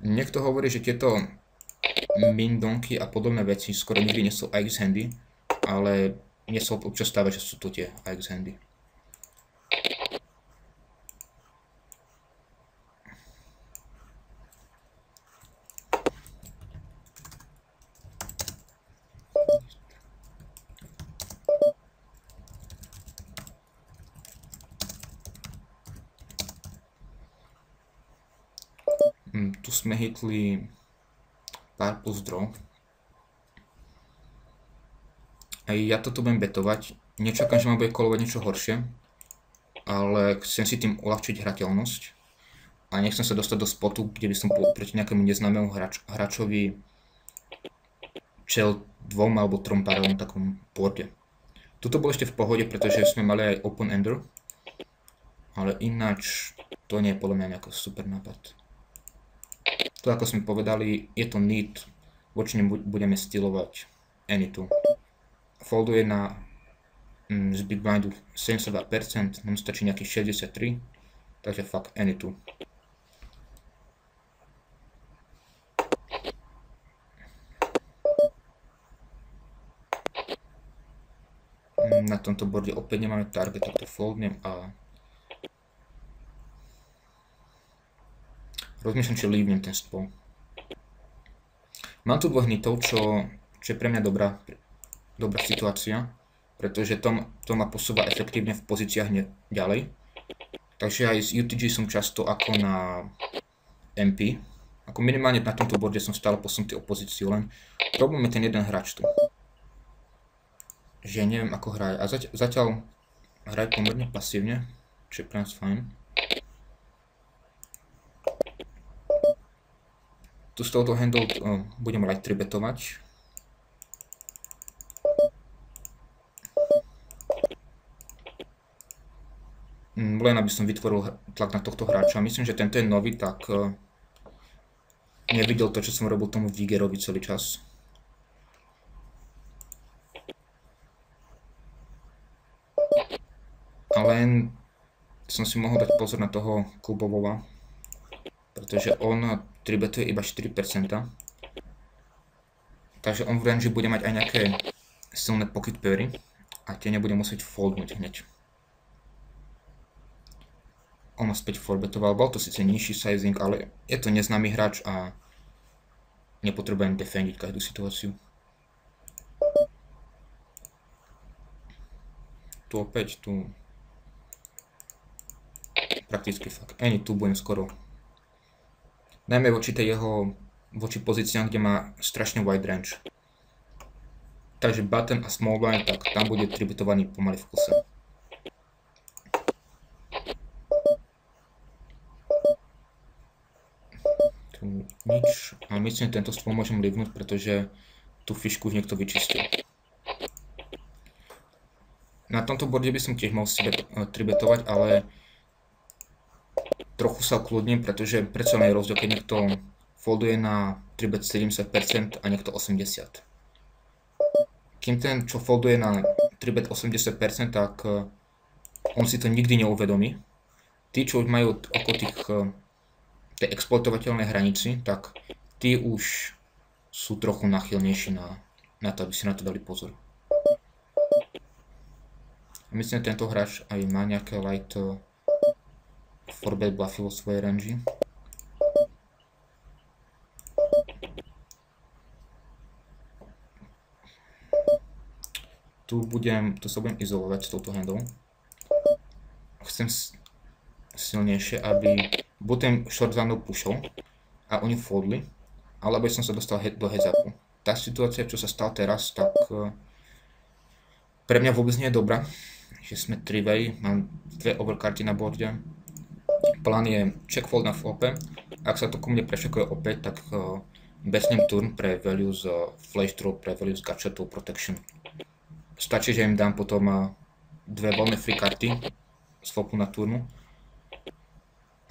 Niekto hovorí, že tieto mindonky a podobné veci skoro nikdy nie sú AX handy, ale mne sa občas stáva, že sú tu tie AX handy. Tu sme hitli pár plus draw. A ja toto budem betovať. Nečakám, že ma bude kolovať niečo horšie, ale chcem si tým uľahčiť hrateľnosť. A nechcem sa dostať do spotu, kde by som proti nejakému neznámemu hráčovi čel dvom alebo trom párov na takom boarde. Tuto bol ešte v pohode, pretože sme mali aj open ender, ale ináč to nie je podľa mňa nejaký super nápad. To, ako sme povedali, je to need, voči nemu budeme stylovať any2. Folduje na z big blindu 72%, nám stačí nejakých 63%, takže fakt any2. Na tomto boarde opäť nemáme target, tak to foldnem a rozmýšľam, či leavnem ten stôl. Mám tu dvoch nitov, čo je pre mňa dobrá situácia, pretože to ma posúva efektívne v pozíciách ďalej. Takže aj z UTG som často ako na MP. Ako minimálne na tomto boarde som stále posunutý o pozíciu, len problém je ten jeden hráč tu. Že neviem, ako hraje. A zatiaľ hraje pomerne pasívne, čo je pre nás fajn. Tu z tohoto handle budem right tribetovať. Len aby som vytvoril tlak na tohto hráča. Myslím, že tento je nový, tak nevidel to, čo som robil tomu Vigerovi celý čas. A len som si mohol dať pozor na toho Kubovova, pretože on tribetuje iba 4%. Takže on v range bude mať aj nejaké silné pocket pairy a tie nebude musieť foldnúť hneď. On ma späť forbetoval, bol to síce nižší sizing, ale je to neznámy hráč a nepotrebujem defendiť každú situáciu. Tu opäť, tu prakticky fakt, ani tu budem skoro. Najmä voči pozíciám, kde má strašne wide range. Takže button a small blind, tak tam bude tribetovaný pomaly v kuse. Tu Nič. A myslím, že tento stôl môžem livnúť, pretože tú fišku už niekto vyčistil. Na tomto borde by som tiež mohol si tribetovať, ale trochu sa ukludním, pretože predsa je rozdiel, keď niekto folduje na tribet 70% a niekto 80%. Kým ten, čo folduje na tribet 80%, tak on si to nikdy neuvedomí. Tí, čo už majú okolo tej exploitovateľnej hranici, tak tí už sú trochu nachylnejší na to, aby si na to dali pozor. Myslím, že tento hráč aj má nejaké light 4-bet bluffy vo svojej range. Tu sa budem izolovať s touto handou. Chcem silnejšie, aby buď ten short za mnou pushol a oni foldli, alebo som sa dostal do heads-upu. Tá situácia, čo sa stala teraz, tak pre mňa vôbec nie je dobrá. Že sme 3-way, mám 2 overcardy na borde. Plán je check fold na flope. Ak sa to ku mne prešekuje opäť, tak besnem turn pre value z flash draw, pre value z gacha tool protection. Stačí, že im dám potom 2 voľné free karty z flopu na turnu.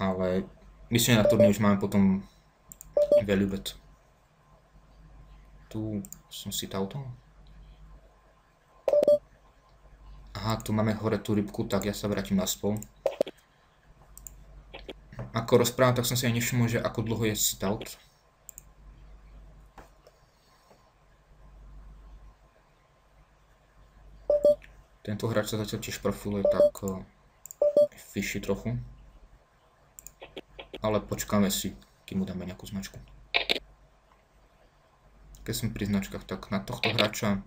Ale myslím, že na turne už máme potom value bet. Tu som si auto. Aha, tu máme hore tú rybku, tak ja sa vrátim na spol. Ako rozprávam, tak som si aj nevšimol, že ako dlho je stout. Tento hráč sa zatiaľ tiež profiluje tak fishy trochu. Ale počkáme si, kým mu dáme nejakú značku. Keď som pri značkách, tak na tohto hráča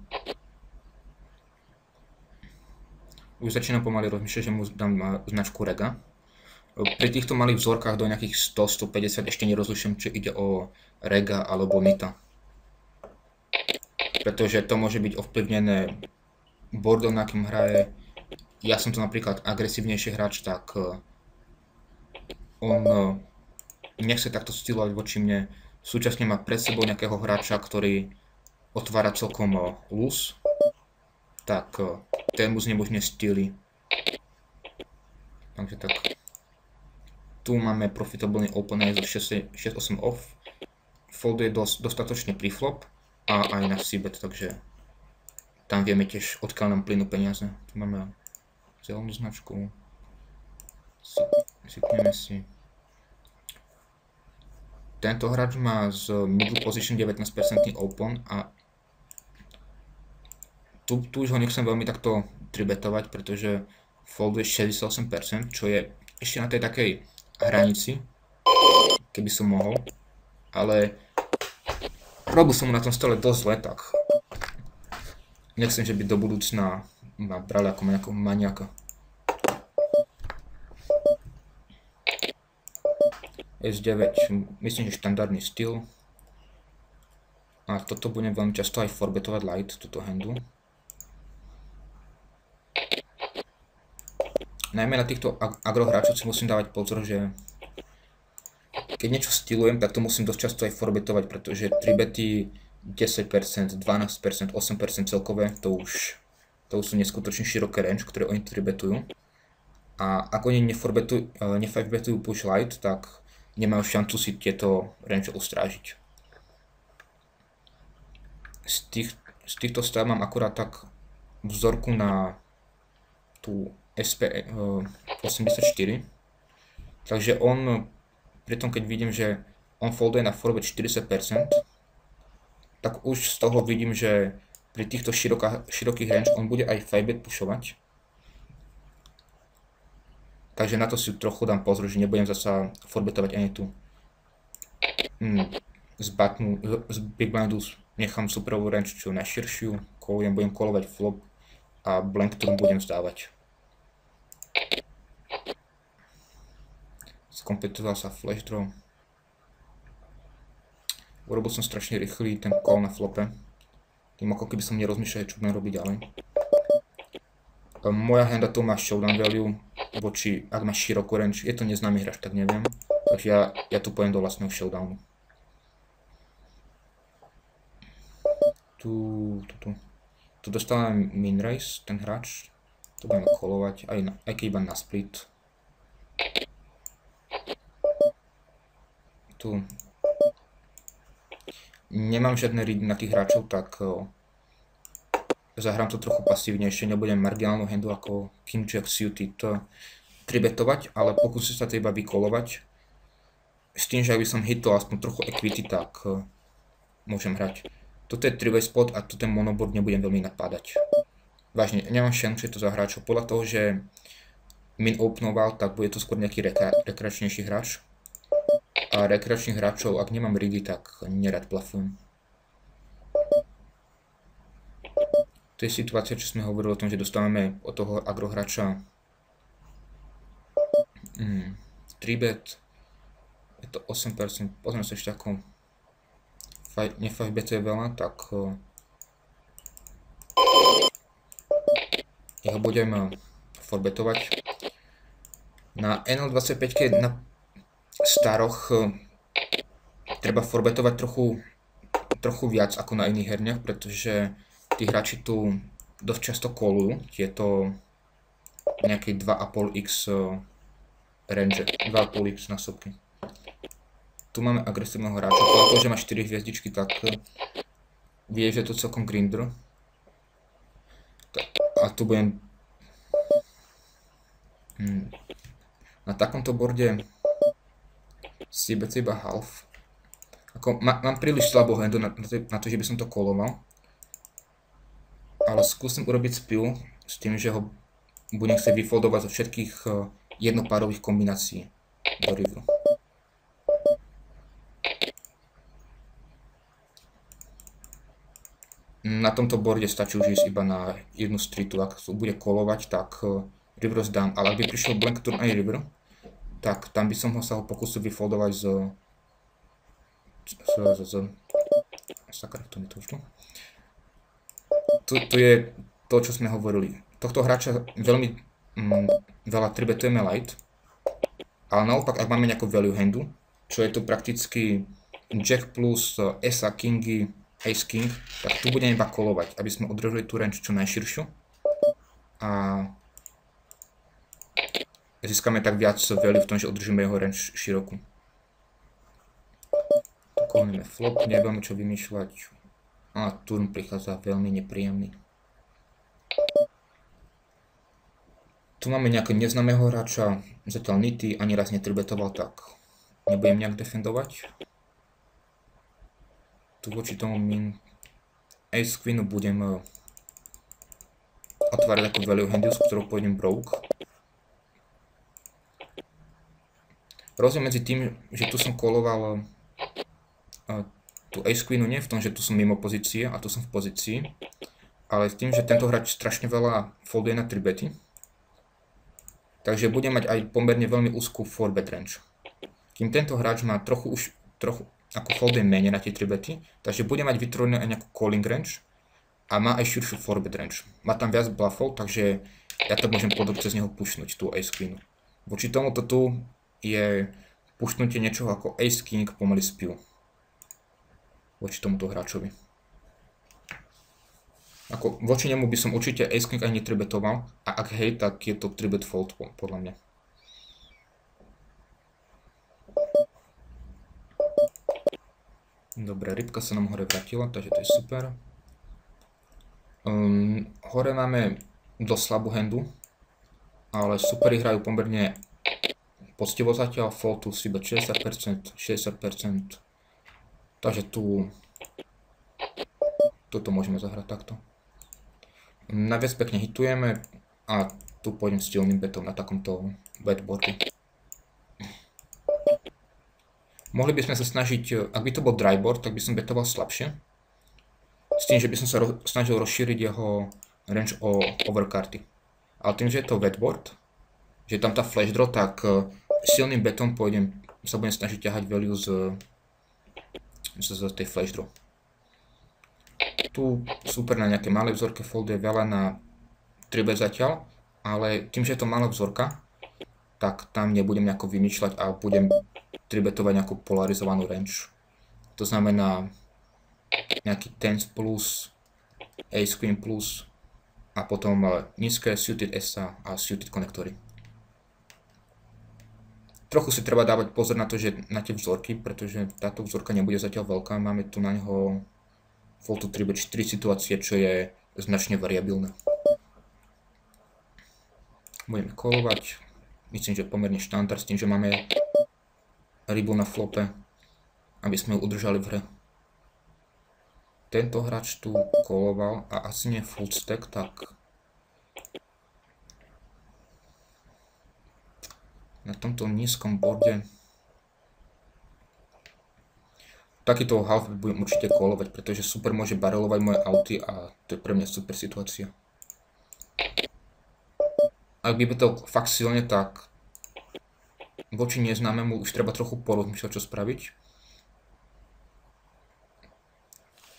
už začínam pomaly rozmýšľať, že mu dám značku Rega. Pri týchto malých vzorkách do nejakých 100-150 ešte nerozlišujem, či ide o Rega alebo Nita. Pretože to môže byť ovplyvnené boardom, na akým hraje. Ja som to napríklad agresívnejší hráč, tak on nechce takto stylovať voči mne. Súčasne má pred sebou nejakého hráča, ktorý otvára celkom loose. Tak ten mu znemožňuje styly. Takže tak. Tu máme profitabilný opener zo 6-8 off. Folduje dostatočne pri flop a aj na c-bet, takže tam vieme tiež, odkiaľ nám plynú peniaze. Tu máme zelenú značku. Sypneme si. Tento hráč má z middle position 19% open a tu už ho nechcem veľmi takto tribetovať, pretože folduje 68%, čo je ešte na tej takej hranici, keby som mohol, ale robil som mu na tom stole dosť zle, tak nechcem, že by do budúcna ma brali ako nejakého maniaka. S9, myslím, že štandardný styl. A toto budem veľmi často aj forbetovať light, túto handu. Najmä na týchto agrohráčov si musím dávať pozor, že keď niečo stylujem, tak to musím dosť často aj forbetovať, pretože 3-bety 10%, 12%, 8% celkové, to už sú neskutočne široké range, ktoré oni 3-betujú. A ak oni ne-5-betujú push light, tak nemajú šancu si tieto range ustrážiť. Z týchto stav mám akurát tak vzorku na tú SP84, takže on, pritom keď vidím, že on folduje na 4-bet 40%, tak už z toho vidím, že pri týchto širokých range on bude aj 5-bet pushovať. Takže na to si trochu dám pozor, že nebudem zasa forbetovať ani tu. Z big blindu nechám superovú range čo najširšiu, budem kolovať flop a blank turn budem vzdávať. Skompletoval sa flash draw. Urobil som strašne rýchly ten call na flope. Tým ako keby som nerozmýšľal, čo budem robiť ďalej. Moja handa tu má showdown value voči, ak má širokú range, je to neznámy hráč, tak neviem. Takže ja tu pojem do vlastného showdownu. Tu dostávame min raise, ten hráč. Tu budeme kolovať, aj keď iba na split. Tu nemám žiadne ready na tých hráčov, tak zahrám to trochu pasívnejšie, nebudem marginálnu handu ako King Jack suited tribetovať, ale pokúsim sa to iba vykolovať. S tým, že ak by som hitol aspoň trochu equity, tak môžem hrať. Toto je 3-way spot a tu ten monoboard nebudem veľmi napádať. Vážne, nemám šancu to za hráčov. Podľa toho, že min openoval, tak bude to skôr nejaký rekreačnejší hráč. A rekreačných hráčov, ak nemám ready, tak nerad blufujem. To je situácia, čo sme hovorili o tom, že dostávame od toho agrohráča 3-bet. Je to 8%, pozrieme sa ešte ako ne-5-betuje veľa, tak ja ho budem 4-betovať. Na NL25 na staroch treba 4-betovať trochu viac ako na iných herniach, pretože tí hráči tu dosť často kolujú tieto nejaké 2,5x range, 2,5x násobky. Tu máme agresívneho hráča, podľa toho, že má 4 hviezdičky, tak vie, že je to celkom grinder. A tu budem na takomto borde si iba half. Mám príliš slabú handu na to, že by som to koloval. Ale skúsim urobiť spill s tým, že ho budem chcieť vyfoldovať zo všetkých jednopárových kombinácií do riveru. Na tomto borde stačí už ísť iba na jednu streetu, ak bude kolovať, tak river zdám, ale ak by prišiel blank turn aj river, tak tam by som sa ho pokúsil vyfoldovať sakra, to mi to ušlo. Tu je to, čo sme hovorili. Tohto hráča veľmi veľa tribetujeme light, ale naopak, ak máme nejakú value handu, čo je tu prakticky Jack plus Esa, Kingy, Ace King, tak tu budeme iba kolovať, aby sme udržali tú range čo najširšiu a získame tak viac value v tom, že udržíme jeho range širokú. Tu kolíme flop, nevieme čo vymýšľať a turn prichádza veľmi nepríjemný. Tu máme nejakého neznámeho hráča, zatiaľ Nity ani raz netribetoval, tak nebudem nejak defendovať. Tu voči tomu min Ace Queenu budem otvárať takú value handu, s ktorou pôjdem broke. Rozdiel medzi tým, že tu som koloval tu Ace Queenu nie v tom, že tu som mimo pozície a tu som v pozícii, ale s tým, že tento hráč strašne veľa folduje na 3-bety. Takže budem mať aj pomerne veľmi úzkú 4-bet range. Kým tento hráč má trochu ako folduje menej na tie 3-bety, takže bude mať vytvorené aj nejakú calling range a má aj širšiu 4-bet range. Má tam viac bluffov, takže ja to môžem podľa cez neho pušnúť, tú Ace Queenu. Voči tomuto tu je pušnutie niečoho ako Ace King pomaly spill. Voči tomuto hráčovi. Voči nemu by som určite Ace King aj netribetoval a ak hej, tak je to 3-bet fold podľa mňa. Dobre, rybka sa nám hore vrátila, takže to je super. Hore máme dosť slabú handu, ale superi hrajú pomerne poctivo zatiaľ, fold tu si iba 60%, 60%. Takže toto môžeme zahrať takto. Najviac pekne hitujeme a tu pôjdem s silným betom na takomto bedboarde. Mohli by sme sa snažiť, ak by to bol dryboard, tak by som betoval slabšie. S tým, že by som sa snažil rozšíriť jeho range o overcardy. Ale tým, že je to wetboard, že je tam tá flash draw, tak silným betom sa budem snažiť ťahať value z tej flash draw. Tu super na nejaké malé vzorke folduje veľa na 3-bet zatiaľ, ale tým, že je to malá vzorka, tak tam nebudem nejako vymýšľať a budem 3-betovať nejakú polarizovanú range. To znamená nejaký tens plus, ace queen plus a potom nízke suited esa a suited konektory. Trochu si treba dávať pozor na to, že na tie vzorky, pretože táto vzorka nebude zatiaľ veľká. Máme tu na neho fold to 3 bet 4 situácie, čo je značne variabilné. Budeme kolovať. Myslím, že pomerne štandard s tým, že máme rybu na flope, aby sme ju udržali v hre. Tento hráč tu koloval a asi nie full stack, tak na tomto nízkom borde takýto half budem určite kolovať, pretože super môže barelovať moje auty a to je pre mňa super situácia. Ak by to fakt silne, tak voči neznámemu už treba trochu porozmýšľať, čo spraviť.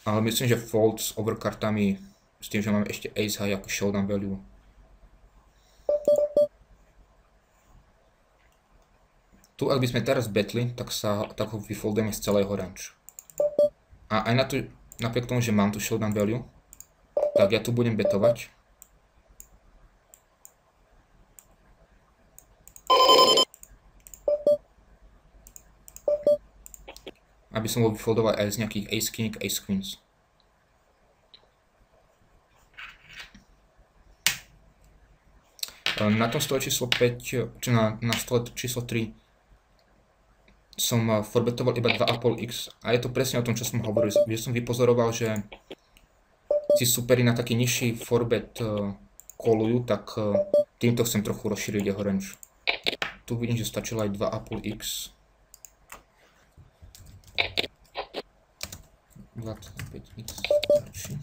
Ale myslím, že fold s overkartami, s tým, že máme ešte ace high ako showdown value. Tu, ak by sme teraz betli, tak ho vyfoldujeme z celého range. A aj napriek tomu, že mám tu showdown value, tak ja tu budem betovať. Aby som ho vyfoldoval aj z nejakých ace king, ace queens. Na tom stole číslo 5, či na stole číslo 3 som forbetoval iba 2,5x a je to presne o tom, čo som hovoril, že som vypozoroval, že si superi na taký nižší forbet kolujú, tak týmto chcem trochu rozšíriť jeho range. Tu vidím, že stačilo aj 2,5x. 25x stačí.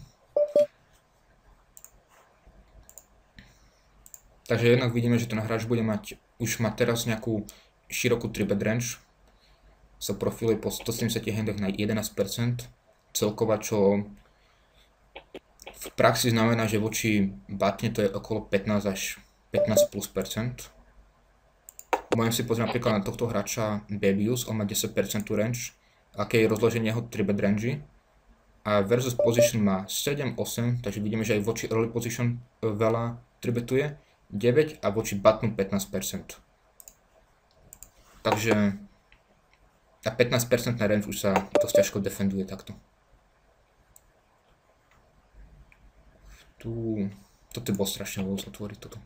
Takže jednak vidíme, že ten hráč bude mať, už má teraz nejakú širokú 3-bet range. Sa profiluje po 170 handách na 11% celková, čo v praxi znamená, že voči batne to je okolo 15 až 15 plus percent. Môžem si pozrieť napríklad na tohto hráča Bebius, on má 10% range, aké je rozloženie jeho 3-bet range. A versus position má 7, 8, takže vidíme, že aj voči early position veľa 3-betuje, 9 a voči butnu 15%. Takže a 15% na range už sa dosť ťažko defenduje takto. Toto je bol strašne veľa zatvoriť toto.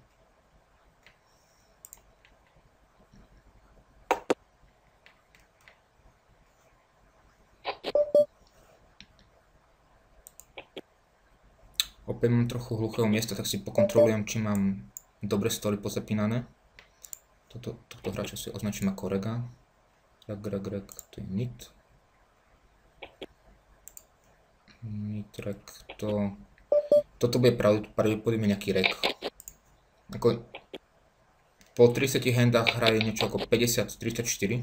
Opäť mám trochu hluchého miesta, tak si pokontrolujem, či mám dobre stoly pozapínané. Tohto hráča si označím ako rega. Reg, to je nit. Nitrek, toto bude pravdepodobne nejaký reg. Ako po 30 handách hraje niečo ako 50-34.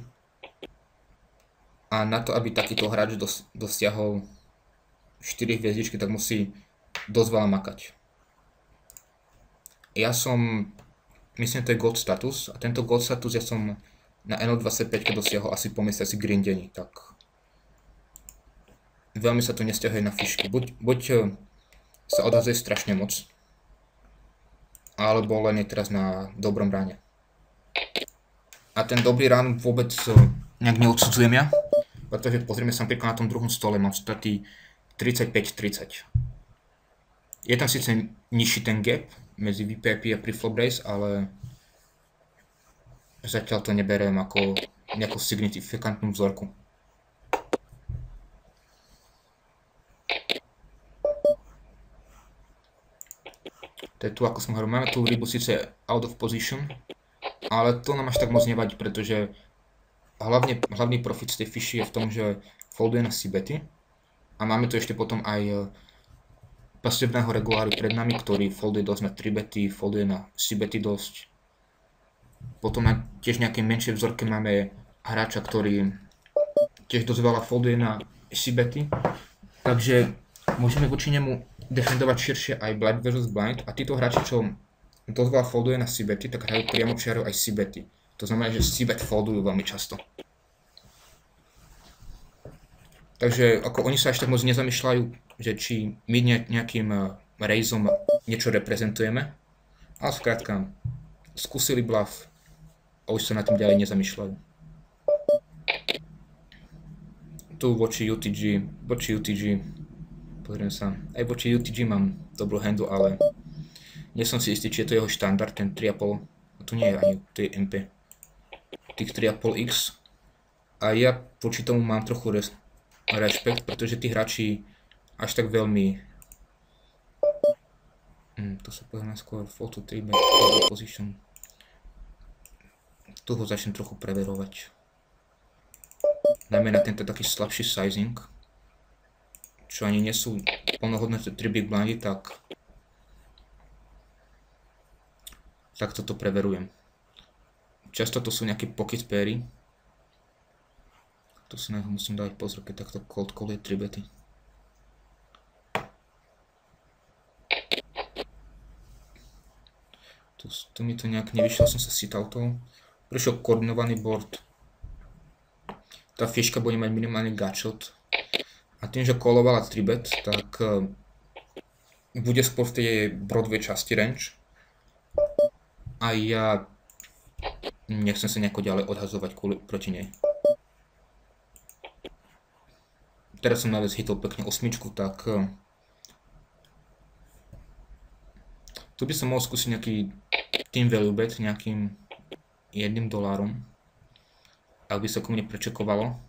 A na to, aby takýto hráč dosiahol 4 hviezdičky, tak musí dosť veľa makať. Ja som, myslím, to je gold status a tento gold status ja som na NL25 dosiahol asi po mesiaci grindení, tak veľmi sa to nesťahuje na fišky. Buď sa odhazuje strašne moc, alebo len je teraz na dobrom ráne. A ten dobrý rán vôbec nejak neodsudzujem ja, pretože pozrieme sa napríklad na tom druhom stole, mám staty 35-30. Je tam síce nižší ten gap medzi VPIP a preflop raise, ale zatiaľ to neberiem ako nejakú signifikantnú vzorku. To je tu, ako som hovoril, máme tu rybu síce out of position, ale to nám až tak moc nevadí, pretože hlavný profit z tej fiši je v tom, že folduje na c-bety a máme tu ešte potom aj pasívneho reguláru pred nami, ktorý folduje dosť na 3-bety, folduje na c-bety dosť. Potom na tiež nejakej menšej vzorke máme hráča, ktorý tiež dosť veľa folduje na c-bety, takže môžeme voči nemu defendovať širšie aj blind versus blind a títo hráči, čo dosť veľa folduje na c-bety, tak hrajú priamo čiaro aj c-bety. To znamená, že c-bet foldujú veľmi často. Takže ako oni sa až tak moc nezamýšľajú, že či my nejakým rejzom niečo reprezentujeme, ale skrátka skúsili bluff a už sa na tým ďalej nezamýšľajú. Tu voči UTG, pozriem sa, aj voči UTG mám dobrú handu, ale nie som si istý, či je to jeho štandard, ten 3,5, tu nie je ani, tu je MP, tých 3,5x. A ja voči tomu mám trochu rešpekt, pretože tí hráči až tak veľmi... to sa pozrieme skôr, 4-3 back position. Tu ho začnem trochu preverovať. Najmä na tento taký slabší sizing, čo ani nie sú plnohodné 3 big blindy, tak toto preverujem. Často to sú nejaké pocket pairy. To si na to musím dať pozor, keď takto cold call je 3 bety. Tu mi to nejak nevyšiel, som sa sit-outoval. Prišiel koordinovaný board. Tá fiška bude mať minimálne gutshot. A tým, že kolovala 3 bet, tak bude skôr v tej Broadway časti range. A ja nechcem sa nejako ďalej odhazovať proti nej. Teraz som najviac hitol pekne 8, tak tu by som mohol skúsiť nejaký team value bet nejakým $1, ak by sa ku mne prečekovalo.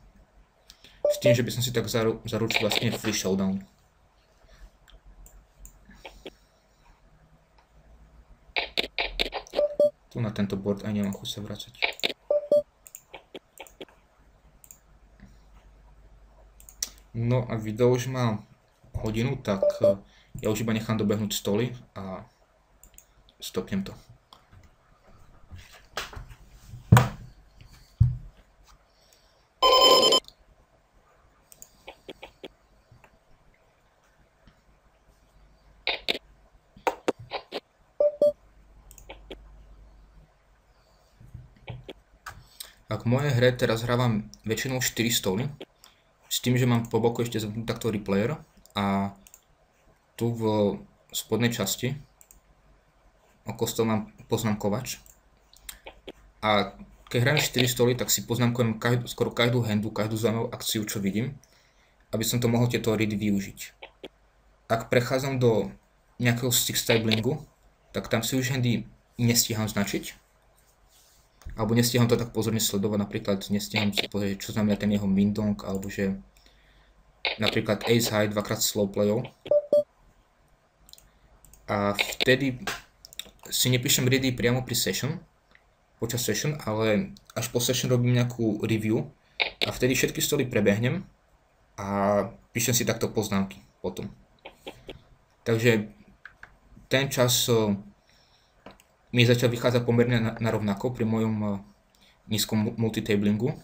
S tým, že by som si tak zaručil vlastne free showdown. Tu na tento board aj nemám chuť sa vracať. No a video už má hodinu, tak ja už iba nechám dobehnúť stoly a stopnem to. A v mojej hre teraz hrávam väčšinou 4 stoly, s tým, že mám po boku ešte zapnutý takto replayer a tu v spodnej časti okolo stolu mám poznámkovač. A keď hrajem 4 stoly, tak si poznámkujem skoro každú handu, každú zaujímavú akciu, čo vidím, aby som to mohol tieto ready využiť. Ak prechádzam do nejakého six tablingu, tak tam si už handy nestíham značiť, alebo nestíham to tak pozorne sledovať, napríklad nestíham si pozrieť, čo znamená ten jeho mindong, alebo že napríklad ace high dvakrát slow playov. A vtedy si nepíšem ready priamo pri session, počas session, ale až po session robím nejakú review a vtedy všetky stoly prebehnem a píšem si takto poznámky potom. Takže ten čas mi začal vychádzať pomerne narovnako pri mojom nízkom multitablingu,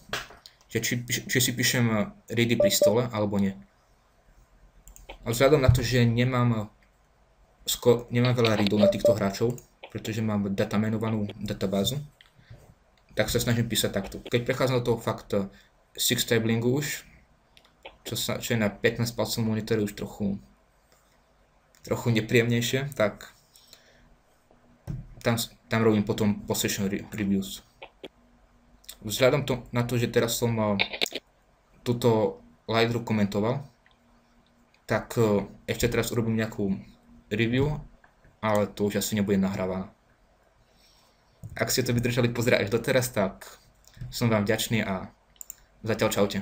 že či si píšem ready pri stole alebo nie. A vzhľadom na to, že nemám veľa readov na týchto hráčov, pretože mám datamenovanú databázu, tak sa snažím písať takto. Keď prechádzam do toho fakt six tablingu už, čo je na 15 palcov monitore už trochu nepríjemnejšie, tak tam robím potom possession reviews. Vzhľadom na to, že teraz som túto lightru komentoval, tak ešte teraz urobím nejakú review, ale to už asi nebude nahrávané. Ak ste to vydržali pozerať až doteraz, tak som vám vďačný a zatiaľ čaute.